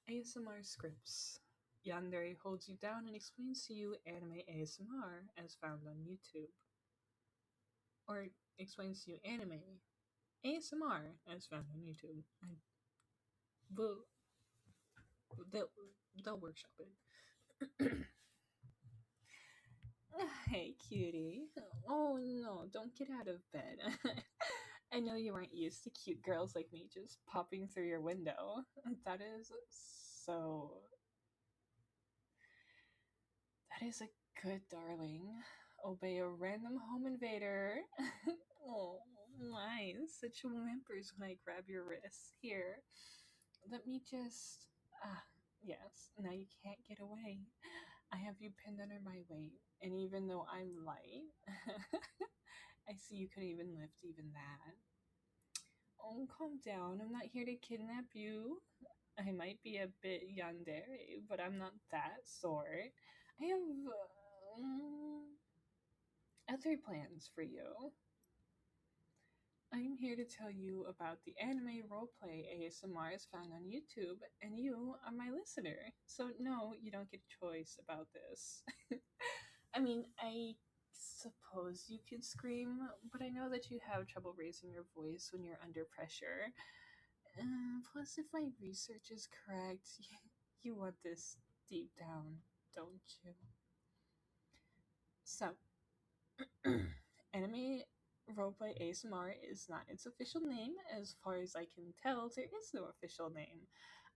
ASMR scripts. Yandere holds you down and explains to you anime ASMR as found on YouTube. Or explains to you anime ASMR as found on YouTube. Will they'll workshop it. Hey, cutie. Oh no, don't get out of bed. I know you aren't used to cute girls like me just popping through your window. That is so. That is a good darling. Obey a random home invader. Oh, my. Such whimpers when I grab your wrists. Here, let me just. Ah, yes, now you can't get away. I have you pinned under my weight, and even though I'm light, I see you could even lift even that. Oh, calm down. I'm not here to kidnap you. I might be a bit yandere, but I'm not that sort. I have other plans for you. I'm here to tell you about the anime roleplay ASMRs found on YouTube, and you are my listener. So, no, you don't get a choice about this. I mean, I suppose you could scream, but I know that you have trouble raising your voice when you're under pressure. Plus, if my research is correct, you want this deep down, don't you? So, anime roleplay ASMR is not its official name. As far as I can tell, there is no official name.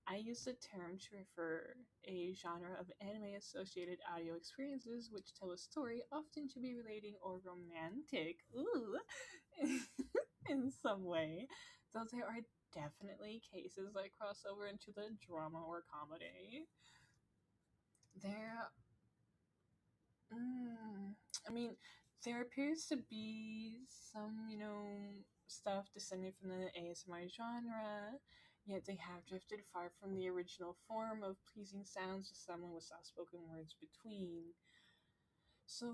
I use the term to refer a genre of anime associated audio experiences which tell a story, often to be relating or romantic, ooh, in some way. Though there are definitely cases that cross over into the drama or comedy. There, I mean, there appears to be some, stuff descending from the ASMR genre, yet they have drifted far from the original form of pleasing sounds to someone with soft spoken words between. So,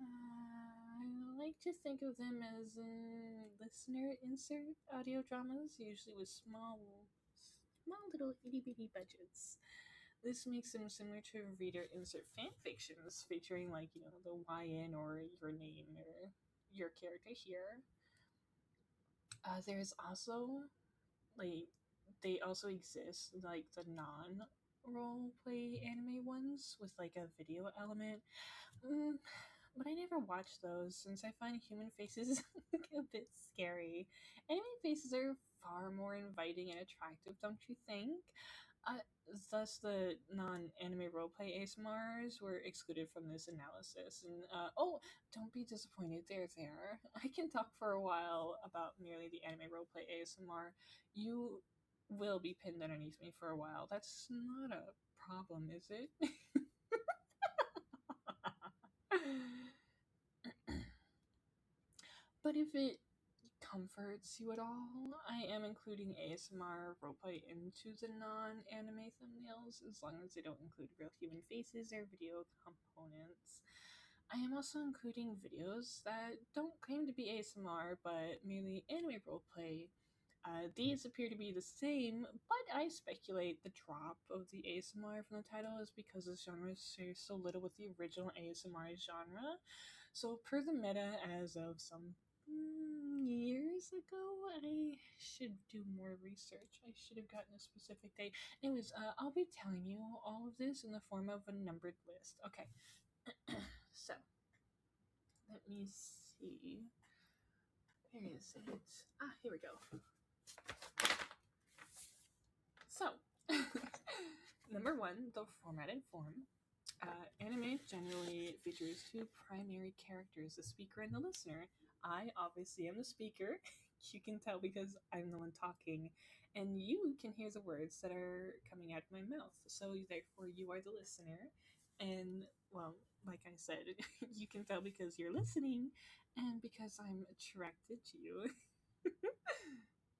I like to think of them as listener insert audio dramas, usually with small little itty bitty budgets. This makes them similar to reader insert fan fictions featuring, like, the YN or your name or your character here. There's also, like, they also exist, like, the non role play anime ones with, like, a video element. Mm, but I never watch those since I find human faces a bit scary. Anime faces are far more inviting and attractive, don't you think? Uh, Thus, the non-anime roleplay ASMRs were excluded from this analysis. And oh, don't be disappointed. There. I can talk for a while about merely the anime roleplay ASMR. You will be pinned underneath me for a while. That's not a problem, is it? But if it comforts you at all, I am including ASMR roleplay into the non anime thumbnails as long as they don't include real human faces or video components. I am also including videos that don't claim to be ASMR but merely anime roleplay. These appear to be the same, but I speculate the drop of the ASMR from the title is because the genre shares so little with the original ASMR genre. So, per the meta as of some years ago, I should do more research. I should have gotten a specific date. Anyways, I'll be telling you all of this in the form of a numbered list. Okay, so let me see. Where is it? Ah, here we go. So, number one, the formatted form. Anime generally features two primary characters, the speaker and the listener. I obviously am the speaker. You can tell because I'm the one talking, and you can hear the words that are coming out of my mouth. So, therefore, you are the listener. And, well, like I said, you can tell because you're listening and because I'm attracted to you.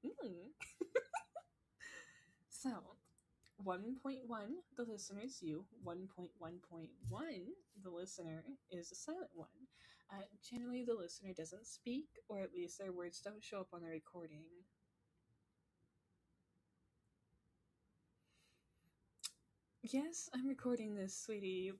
Mm. So, 1.1, the listener is you. 1.1.1, the listener is a silent one. Generally, the listener doesn't speak, or at least their words don't show up on the recording. Yes, I'm recording this, sweetie.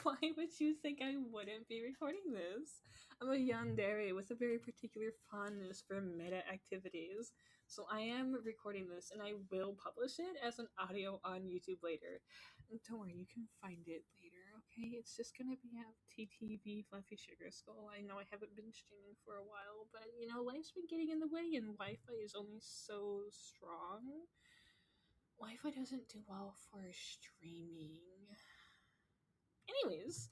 Why would you think I wouldn't be recording this? I'm a yandere with a very particular fondness for meta activities. So I am recording this and I will publish it as an audio on YouTube later. Don't worry, you can find it later, okay? It's just gonna be at TTV Fluffy Sugar Skull. I know I haven't been streaming for a while, but life's been getting in the way and Wi Fi is only so strong. Wi-Fi doesn't do well for streaming. Anyways.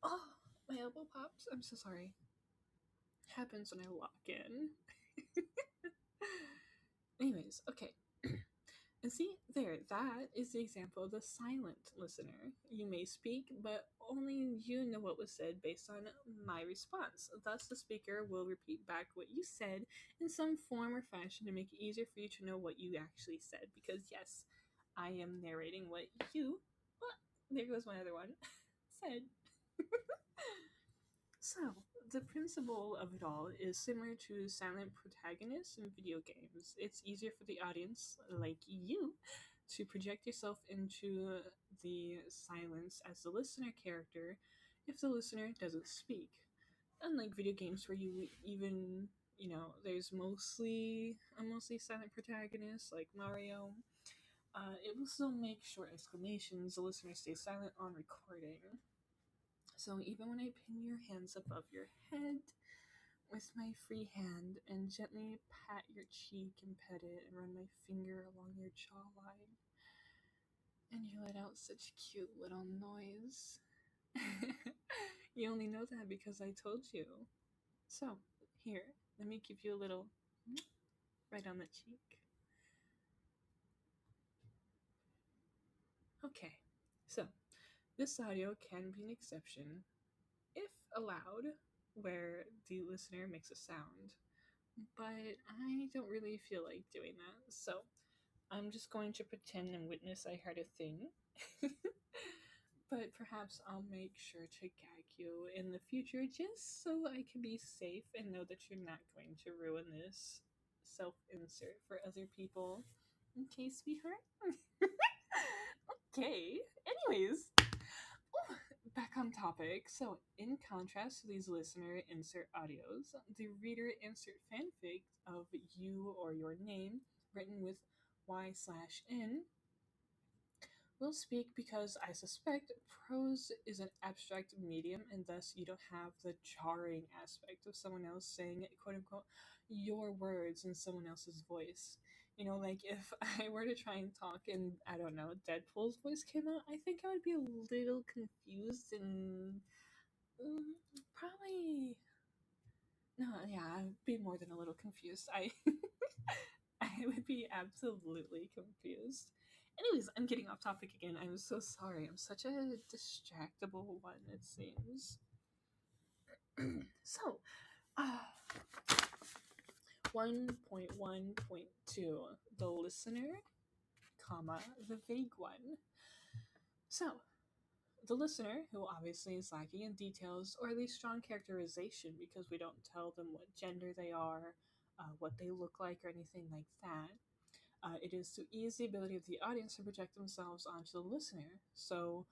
Oh, my elbow popped. I'm so sorry. Happens when I lock in. Anyways, okay. And see, there, that is the example of the silent listener. You may speak, but only you know what was said based on my response. Thus, the speaker will repeat back what you said in some form or fashion to make it easier for you to know what you actually said. Because, yes, I am narrating what you, well, there goes my other one, said. So, the principle of it all is similar to silent protagonists in video games. It's easier for the audience, like you, to project yourself into the silence as the listener character if the listener doesn't speak. Unlike video games where you even, there's mostly a mostly silent protagonist like Mario, it will still make short exclamations. The listener stays silent on recording. So even when I pin your hands above your head with my free hand and gently pat your cheek and pet it and run my finger along your jawline, and you let out such cute little noise. You only know that because I told you. So, here, let me give you a little right on the cheek. Okay, so this audio can be an exception if allowed, where the listener makes a sound. But I don't really feel like doing that, so I'm just going to pretend and witness I heard a thing. But perhaps I'll make sure to gag you in the future just so I can be safe and know that you're not going to ruin this self insert for other people. Okay, sweetheart? Okay, anyways. Back on topic. So, in contrast to these listener insert audios, the reader insert fanfic of you or your name written with Y/N will speak because I suspect prose is an abstract medium and thus you don't have the jarring aspect of someone else saying, quote unquote, your words in someone else's voice. Like if I were to try and talk and, I don't know, Deadpool's voice came out, I think I would be a little confused and probably. No, yeah, I'd be more than a little confused. I would be absolutely confused. Anyways, I'm getting off topic again. I'm so sorry. I'm such a distractible one, it seems. So, uh, 1.1.2, the listener, comma, the vague one. So, the listener, who obviously is lacking in details or at least strong characterization because we don't tell them what gender they are, what they look like, or anything like that. It is to ease the ability of the audience to project themselves onto the listener. So,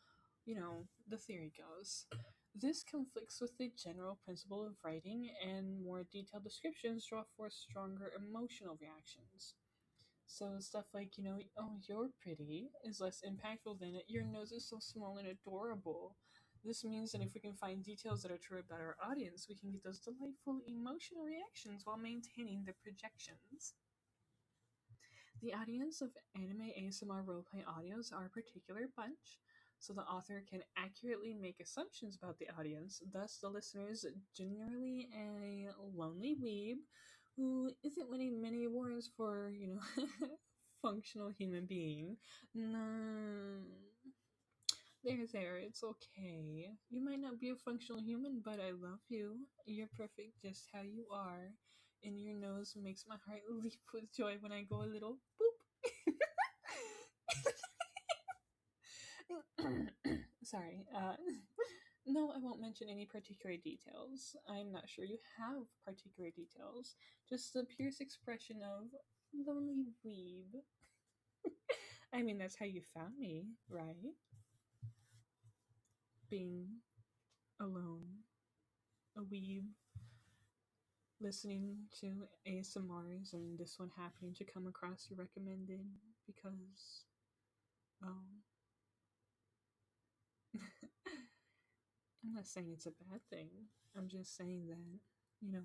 the theory goes. This conflicts with the general principle of writing, and more detailed descriptions draw forth stronger emotional reactions. So, stuff like, oh, you're pretty is less impactful than your nose is so small and adorable. This means that if we can find details that are true about our audience, we can get those delightful emotional reactions while maintaining the projections. The audience of anime ASMR roleplay audios are a particular bunch, so the author can accurately make assumptions about the audience. Thus, the listener is generally a lonely weeb who isn't winning many awards for, functional human being. No. There, it's okay. You might not be a functional human, but I love you. You're perfect just how you are. And your nose makes my heart leap with joy when I go a little boop. Sorry. No, I won't mention any particular details. I'm not sure you have particular details. Just the pierced expression of lonely weeb. I mean, that's how you found me, right? Being alone, a weeb, listening to ASMRs, and this one happening to come across your recommended because, well, I'm not saying it's a bad thing. I'm just saying that, you know,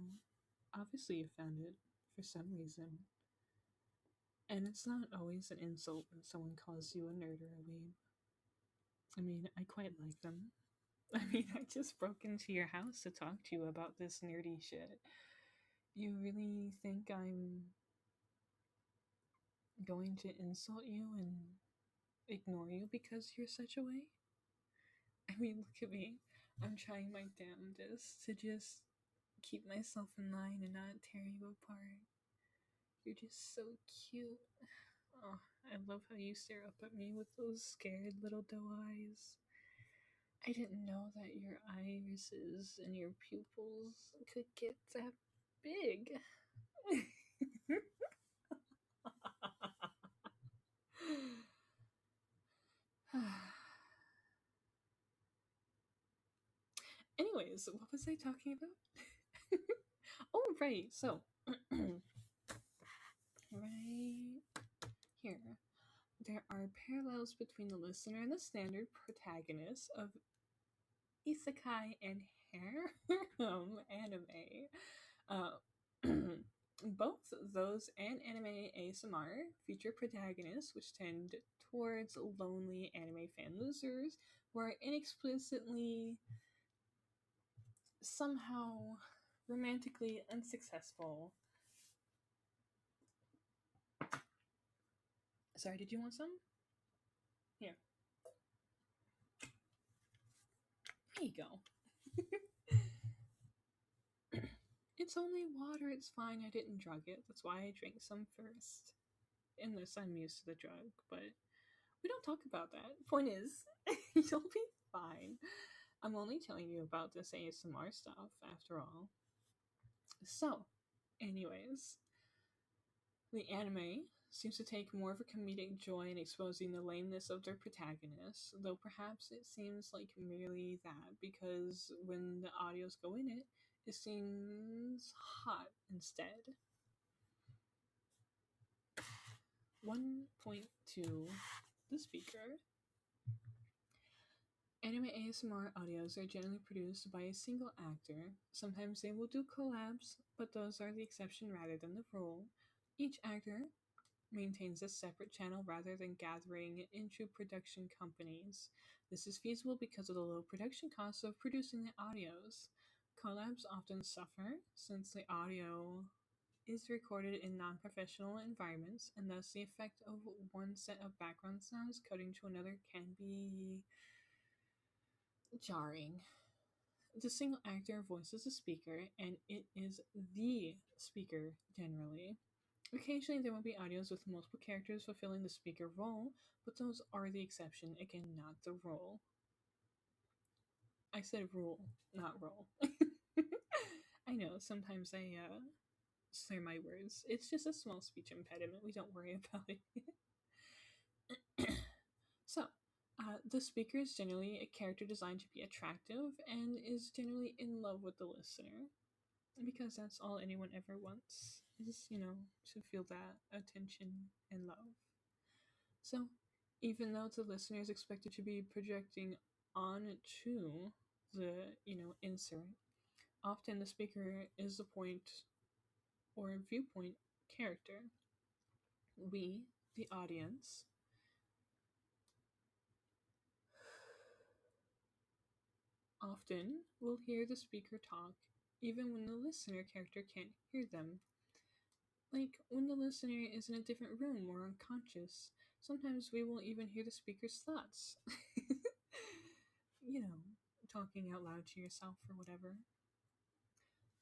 obviously you found it for some reason. And it's not always an insult when someone calls you a nerd or a weeb. I mean, I quite like them. I mean, I just broke into your house to talk to you about this nerdy shit. You really think I'm going to insult you and ignore you because you're such a way? I mean, look at me. I'm trying my damnedest to just keep myself in line and not tear you apart. You're just so cute. Oh, I love how you stare up at me with those scared little doe eyes. I didn't know that your irises and your pupils could get that big. Anyways, what was I talking about? Oh, right. So, right here, there are parallels between the listener and the standard protagonist of isekai and harem anime. Uh, both those and anime ASMR feature protagonists which tend towards lonely anime fan losers who are inexplicitly somehow romantically unsuccessful. Sorry, did you want some? Here. There you go. It's only water, it's fine. I didn't drug it. That's why I drank some first. Unless I'm used to the drug, but we don't talk about that. Point is, you'll be fine. I'm only telling you about this ASMR stuff after all. So, anyways, the anime seems to take more of a comedic joy in exposing the lameness of their protagonists, though perhaps it seems like merely that because when the audios go in it, it seems hot instead. 1.2 The speaker. Anime ASMR audios are generally produced by a single actor. Sometimes they will do collabs, but those are the exception rather than the rule. Each actor maintains a separate channel rather than gathering into production companies. This is feasible because of the low production costs of producing the audios. Collabs often suffer since the audio is recorded in non professional environments, and thus the effect of one set of background sounds cutting to another can be jarring. The single actor voices the speaker, and it is the speaker generally. Occasionally, there will be audios with multiple characters fulfilling the speaker role, but those are the exception, again, not the rule. I said rule, not role. I know, sometimes I slur my words. It's just a small speech impediment. We don't worry about it. So, the speaker is generally a character designed to be attractive and is generally in love with the listener because that's all anyone ever wants is, to feel that attention and love. So, even though the listener is expected to be projecting onto the, insert, often the speaker is the point or viewpoint character. We, the audience, often will hear the speaker talk even when the listener character can't hear them. Like when the listener is in a different room or unconscious, sometimes we will even hear the speaker's thoughts. you know, Talking out loud to yourself or whatever.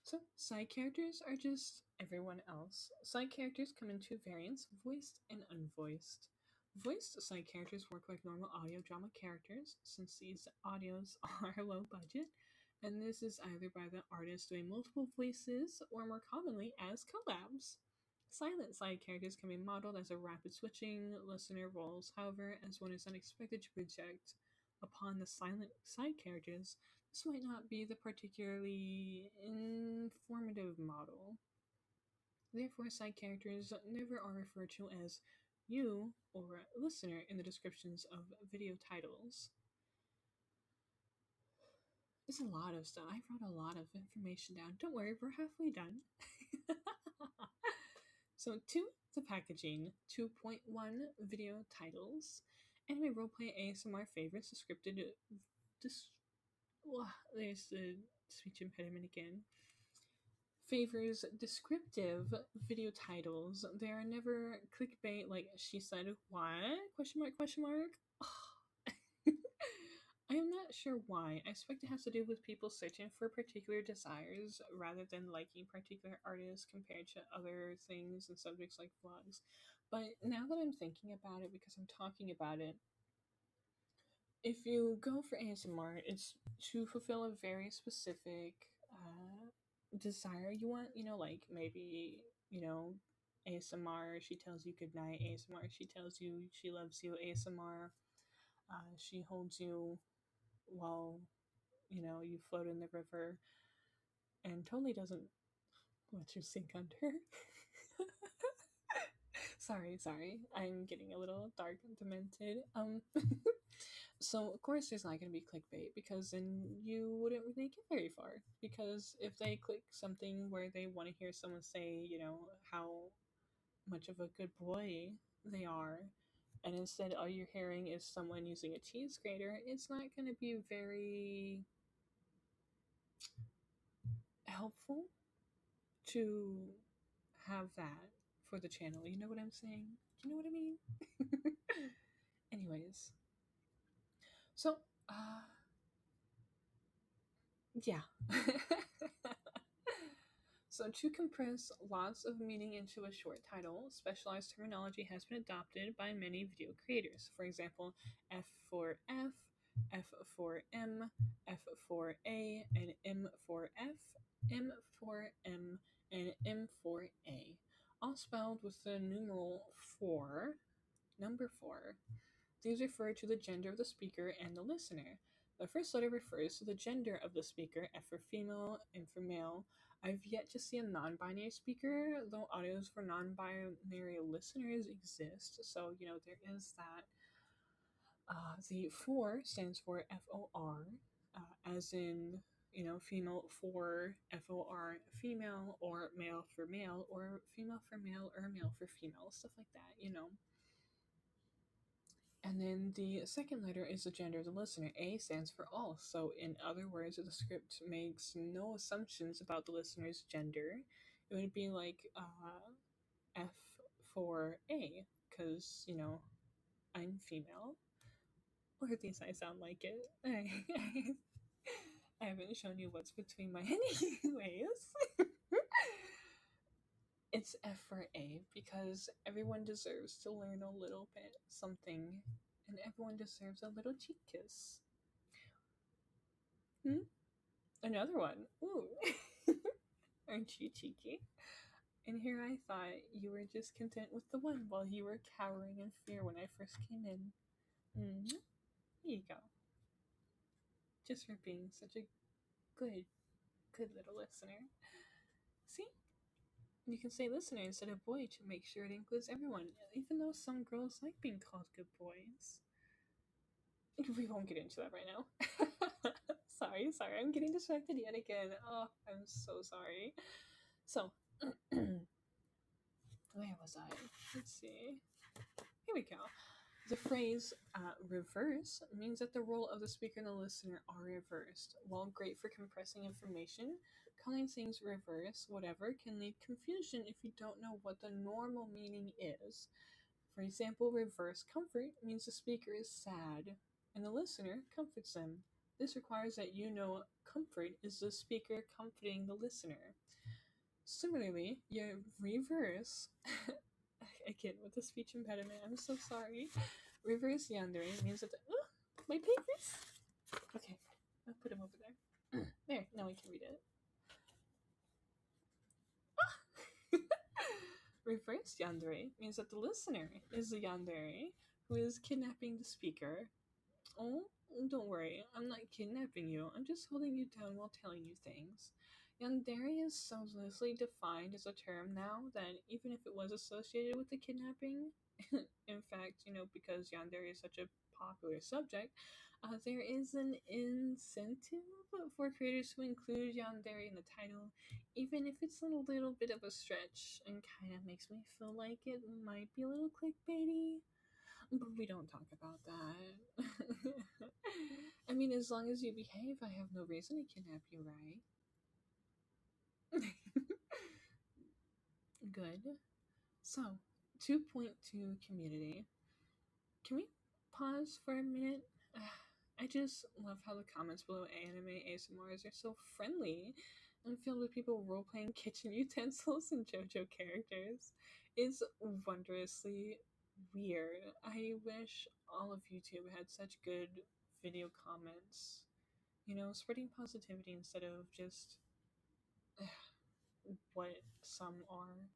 So, side characters are just everyone else. Side characters come in two variants, voiced and unvoiced. Voiced side characters work like normal audio drama characters, since these audios are low budget, and this is either by the artist doing multiple voices or more commonly as collabs. Silent side characters can be modeled as a rapid switching listener roles. However, as one is unexpected to project upon the silent side characters, this might not be the particularly informative model. Therefore, side characters never are referred to as you or listener in the descriptions of video titles. It's a lot of stuff. I wrote a lot of information down. Don't worry, we're halfway done. So, to the packaging 2.1 video titles, anime roleplay ASMR favorites, the scripted. Dis- there's the speech impediment again. Favors descriptive video titles. They are never clickbait like she said what? Question mark, question mark. I am not sure why. I suspect it has to do with people searching for particular desires rather than liking particular artists compared to other things and subjects like vlogs. But now that I'm thinking about it, because I'm talking about it, if you go for ASMR, it's to fulfill a very specific desire you want. Like maybe, ASMR, she tells you goodnight. ASMR, she tells you she loves you. ASMR, she holds you while you float in the river and totally doesn't let you sink under. sorry, I'm getting a little dark and demented. So of course there's not going to be clickbait, because then you wouldn't really get very far, because if they click something where they want to hear someone say how much of a good boy they are, and instead all you're hearing is someone using a cheese grater, it's not going to be very helpful to have that for the channel. You know what I'm saying? Do you know what I mean? Anyways, so yeah. So to compress lots of meaning into a short title, specialized terminology has been adopted by many video creators. For example, F for F, F for M, F for A, and M for F, M for M, and M for A, all spelled with the numeral 4, number 4. These refer to the gender of the speaker and the listener. The first letter refers to the gender of the speaker, F for female, M for male. I've yet to see a non binary speaker, though audios for non binary listeners exist. So, there is that. The 4 stands for FOR, as in, female for FOR female, or male for male, or female for male, or male for female, stuff like that. And then the second letter is the gender of the listener. A stands for all. So, in other words, the script makes no assumptions about the listener's gender. It would be like F for A, because, I'm female. Or at least I sound like it. I haven't shown you what's between my anyways. It's F for A, because everyone deserves to learn a little bit something, and everyone deserves a little cheek kiss. Another one. Ooh. Aren't you cheeky? And here I thought you were just content with the one while you were cowering in fear when I first came in. Here you go. Just for being such a good little listener. See? You can say listener instead of boy to make sure it includes everyone, even though some girls like being called good boys. We won't get into that right now. sorry, I'm getting distracted yet again. Oh, I'm so sorry. So, where was I? Let's see. Here we go. The phrase reverse means that the role of the speaker and the listener are reversed. While great for compressing information, calling things reverse, whatever, can lead confusion if you don't know what the normal meaning is. For example, reverse comfort means the speaker is sad and the listener comforts them. This requires that you know comfort is the speaker comforting the listener. Similarly, your reverse, again with the speech impediment, I'm so sorry. Reverse yandere means that my papers. Okay, I'll put them over there. There, now we can read it. Reverse yandere means that the listener is the yandere who is kidnapping the speaker. Oh, don't worry, I'm not kidnapping you. I'm just holding you down while telling you things. Yandere is so loosely defined as a term now that even if it was associated with the kidnapping, in fact, because yandere is such a popular subject, there is an incentive for creators to include yandere in the title, even if it's a little bit of a stretch and kind of makes me feel like it might be a little clickbaity. But we don't talk about that. I mean, as long as you behave, I have no reason to kidnap you, right? Good. So, 2.2 community. Can we pause for a minute? I just love how the comments below anime ASMRs are so friendly and filled with people role playing kitchen utensils and JoJo characters. It's wondrously weird. I wish all of YouTube had such good video comments. Spreading positivity instead of just what some are.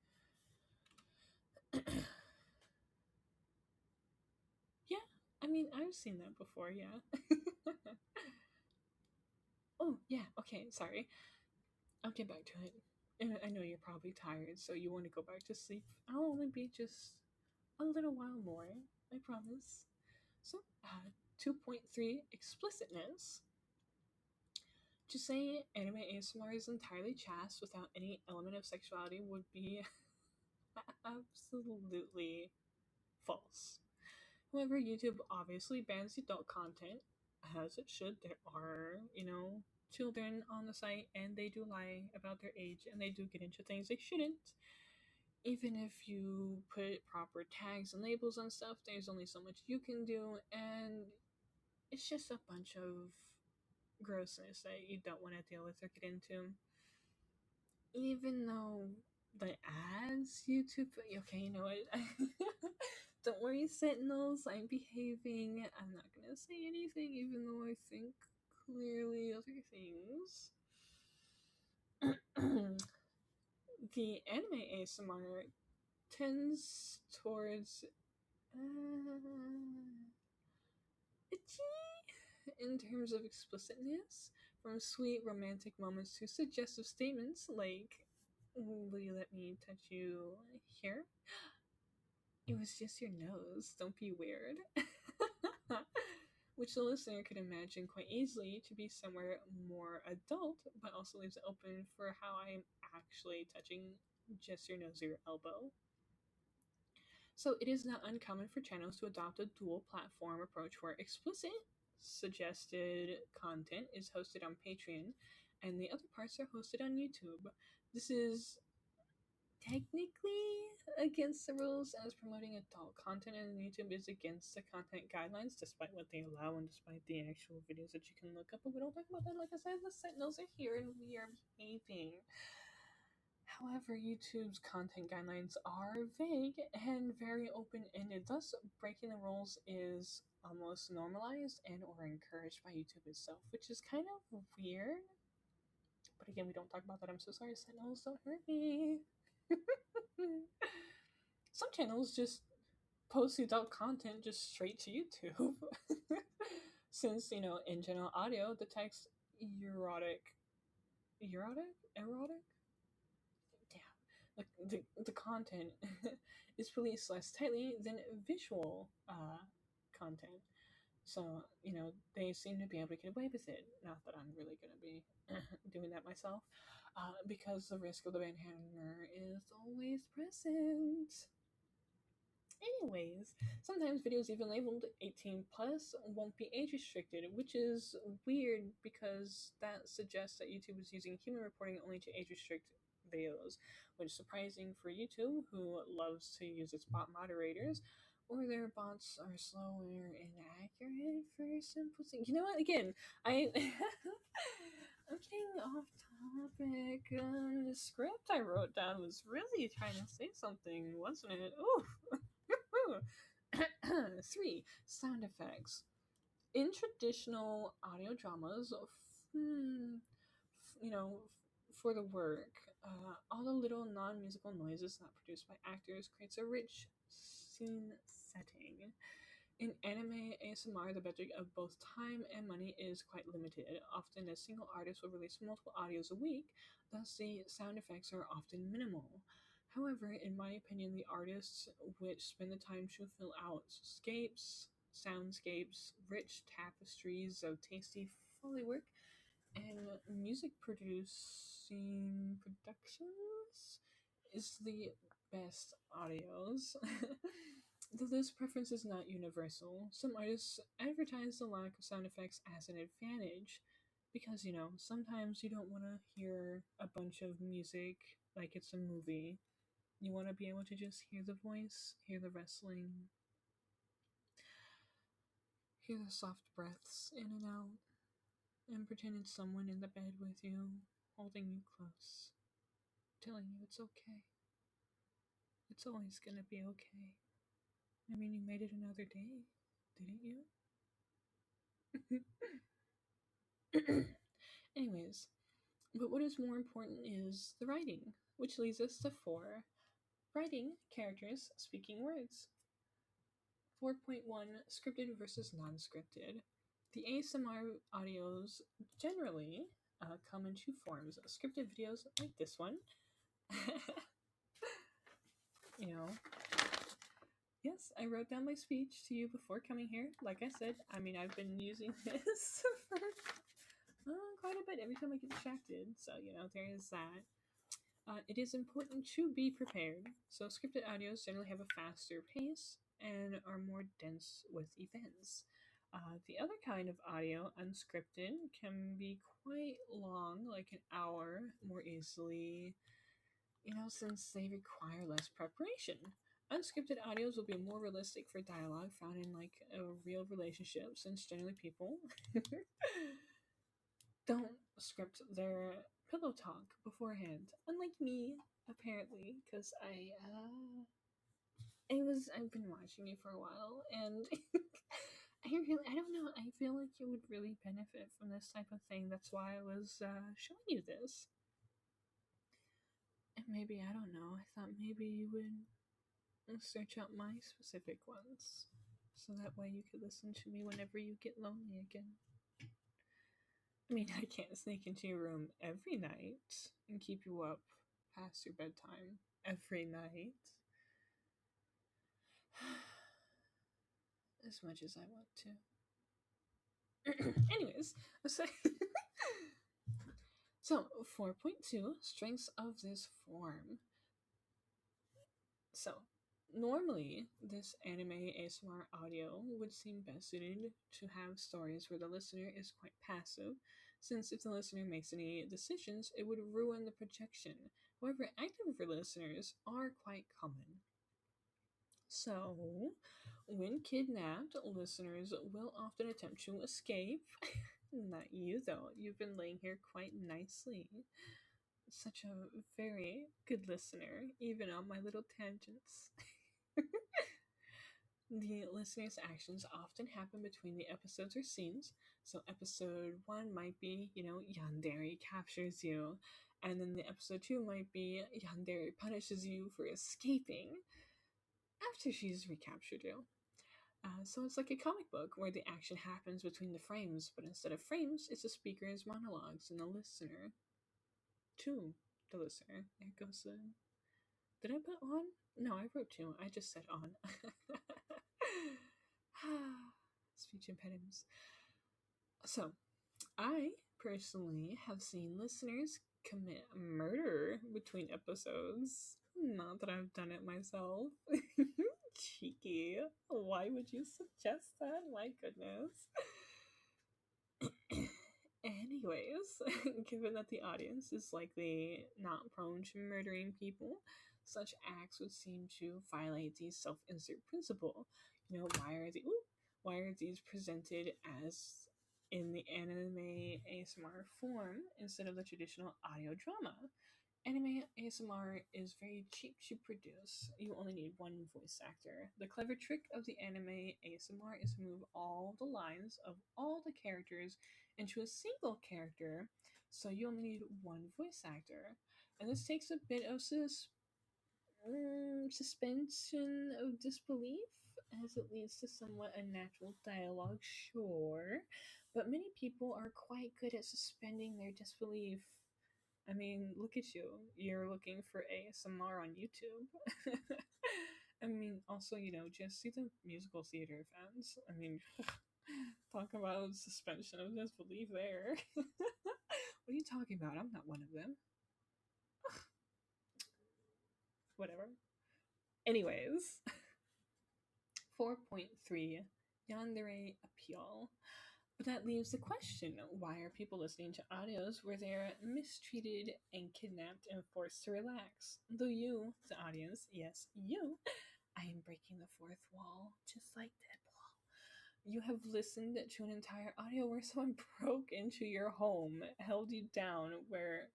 Yeah, I mean, I've seen that before, yeah. Oh, yeah, okay, sorry. I'll get back to it. And I know you're probably tired, so you want to go back to sleep. I'll only be just a little while more, I promise. So, 2.3 explicitness. To say anime ASMR is entirely chaste without any element of sexuality would be absolutely false. However, YouTube obviously bans adult content, as it should. There are, children on the site, and they do lie about their age, and they do get into things they shouldn't. Even if you put proper tags and labels on stuff, there's only so much you can do, and it's just a bunch of grossness that you don't want to deal with or get into. Even though the ads YouTube, okay, you know what? Don't worry, Sentinels. I'm behaving. I'm not gonna say anything, even though I think clearly other things. The anime ASMR tends towards itchy in terms of explicitness, from sweet romantic moments to suggestive statements like, "Will you let me touch you here? It was just your nose. Don't be weird." Which the listener could imagine quite easily to be somewhere more adult, but also leaves it open for how I'm actually touching just your nose or your elbow. So it is not uncommon for channels to adopt a dual platform approach where explicit suggested content is hosted on Patreon and the other parts are hosted on YouTube. This is technically against the rules, as promoting adult content on YouTube is against the content guidelines, despite what they allow and despite the actual videos that you can look up. But we don't talk about that. Like I said, the Sentinels are here and we are behaving. However, YouTube's content guidelines are vague and very open-ended, thus breaking the rules is almost normalized and or encouraged by YouTube itself, which is kind of weird. But again, we don't talk about that. I'm so sorry, Sentinels, don't hurt me. Some channels just post adult content just straight to YouTube. Since, in general audio detects erotic? Damn. The content is policed less tightly than visual content. So, they seem to be able to get away with it. Not that I'm really going to be doing that myself, because the risk of the manhandler is always present. Anyways, sometimes videos even labeled 18 plus won't be age restricted, which is weird because that suggests that YouTube is using human reporting only to age restrict videos, which is surprising for YouTube, who loves to use its bot moderators, or their bots are slow or inaccurate for simple things. You know what? Again, I'm getting off topic. The script I wrote down was really trying to say something, wasn't it? Ooh. 3. Sound effects. In traditional audio dramas, for the work, All the little non-musical noises not produced by actors creates a rich scene setting. In anime ASMR, the budget of both time and money is quite limited. Often, a single artist will release multiple audios a week, thus, the sound effects are often minimal. However, in my opinion, the artists which spend the time to fill out scapes, soundscapes, rich tapestries of tasty Foley work, and music producing productions is the best audios. Though this preference is not universal, some artists advertise the lack of sound effects as an advantage because, sometimes you don't want to hear a bunch of music like it's a movie. You want to be able to just hear the voice, hear the wrestling, hear the soft breaths in and out, and pretend it's someone in the bed with you, holding you close, telling you it's okay. It's always gonna be okay. I mean, you made it another day, didn't you? Anyways, but what is more important is the writing, which leads us to 4. Writing characters speaking words. 4.1 Scripted versus non scripted. The ASMR audios generally come in 2 forms: scripted videos like this one. you know, yes, I wrote down my speech to you before coming here. Like I said, I've been using this for quite a bit every time I get distracted. So, there is that. It is important to be prepared. So, scripted audios generally have a faster pace and are more dense with events. The other kind of audio, unscripted, can be quite long, like an hour, more easily, since they require less preparation. Unscripted audios will be more realistic for dialogue found in like a real relationship, since generally people don't script their pillow talk beforehand. Unlike me, apparently, because I've been watching you for a while, and I don't know, I feel like you would really benefit from this type of thing. That's why I was showing you this. And maybe, I don't know, I thought maybe you would search out my specific ones, so that way you could listen to me whenever you get lonely again. I can't sneak into your room every night and keep you up past your bedtime every night. As much as I want to. Anyways, so 4.2 Strengths of this form. So, normally, this anime ASMR audio would seem best suited to have stories where the listener is quite passive, since if the listener makes any decisions, it would ruin the projection. However, active listeners are quite common. So, when kidnapped, listeners will often attempt to escape. Not you, though. You've been laying here quite nicely. Such a very good listener, even on my little tangents. The listener's actions often happen between the episodes or scenes. So, episode 1 might be, Yandere captures you. And then the episode 2 might be Yandere punishes you for escaping after she's recaptured you. So it's like a comic book where the action happens between the frames, but instead of frames, it's the speaker's monologues and the listener to the listener. There goes the. Did I put on? No, I wrote 2. I just said on. Speech impediments. So, I personally have seen listeners commit murder between episodes. Not that I've done it myself. Cheeky. Why would you suggest that? My goodness. Anyways, given that the audience is likely not prone to murdering people, such acts would seem to violate the self-insert principle. Why are these presented as in the anime ASMR form instead of the traditional audio drama? Anime ASMR is very cheap to produce. You only need one voice actor. The clever trick of the anime ASMR is to move all the lines of all the characters into a single character, so you only need one voice actor. And this takes a bit of suspension of disbelief, as it leads to somewhat unnatural dialogue, sure. But many people are quite good at suspending their disbelief. I mean, look at you. You're looking for ASMR on YouTube. I mean, also, just see the musical theater fans. I mean, talk about suspension of disbelief there. What are you talking about? I'm not one of them. Whatever. Anyways, 4.3 Yandere Appeal. But that leaves the question, why are people listening to audios where they're mistreated and kidnapped and forced to relax? Though you, the audience, yes, you, I am breaking the fourth wall, just like Deadpool. You have listened to an entire audio where someone broke into your home, held you down, where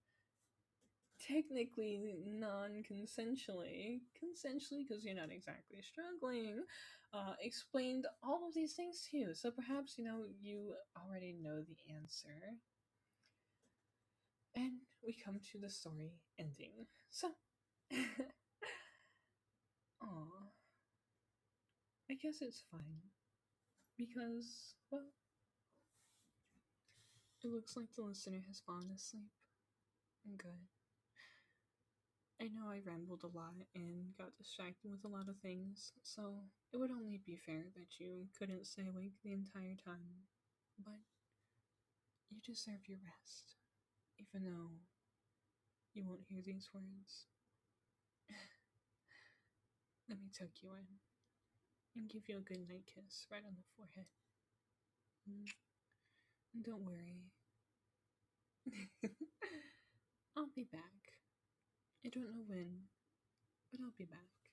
technically non-consensually, consensually because you're not exactly struggling, explained all of these things to you. So perhaps you already know the answer. And we come to the story ending. So, aw, I guess it's fine because, well, it looks like the listener has fallen asleep. Good. I know I rambled a lot and got distracted with a lot of things, so it would only be fair that you couldn't stay awake the entire time. But you deserve your rest, even though you won't hear these words. Let me tuck you in and give you a good night kiss right on the forehead. And don't worry. I'll be back. I don't know when, but I'll be back.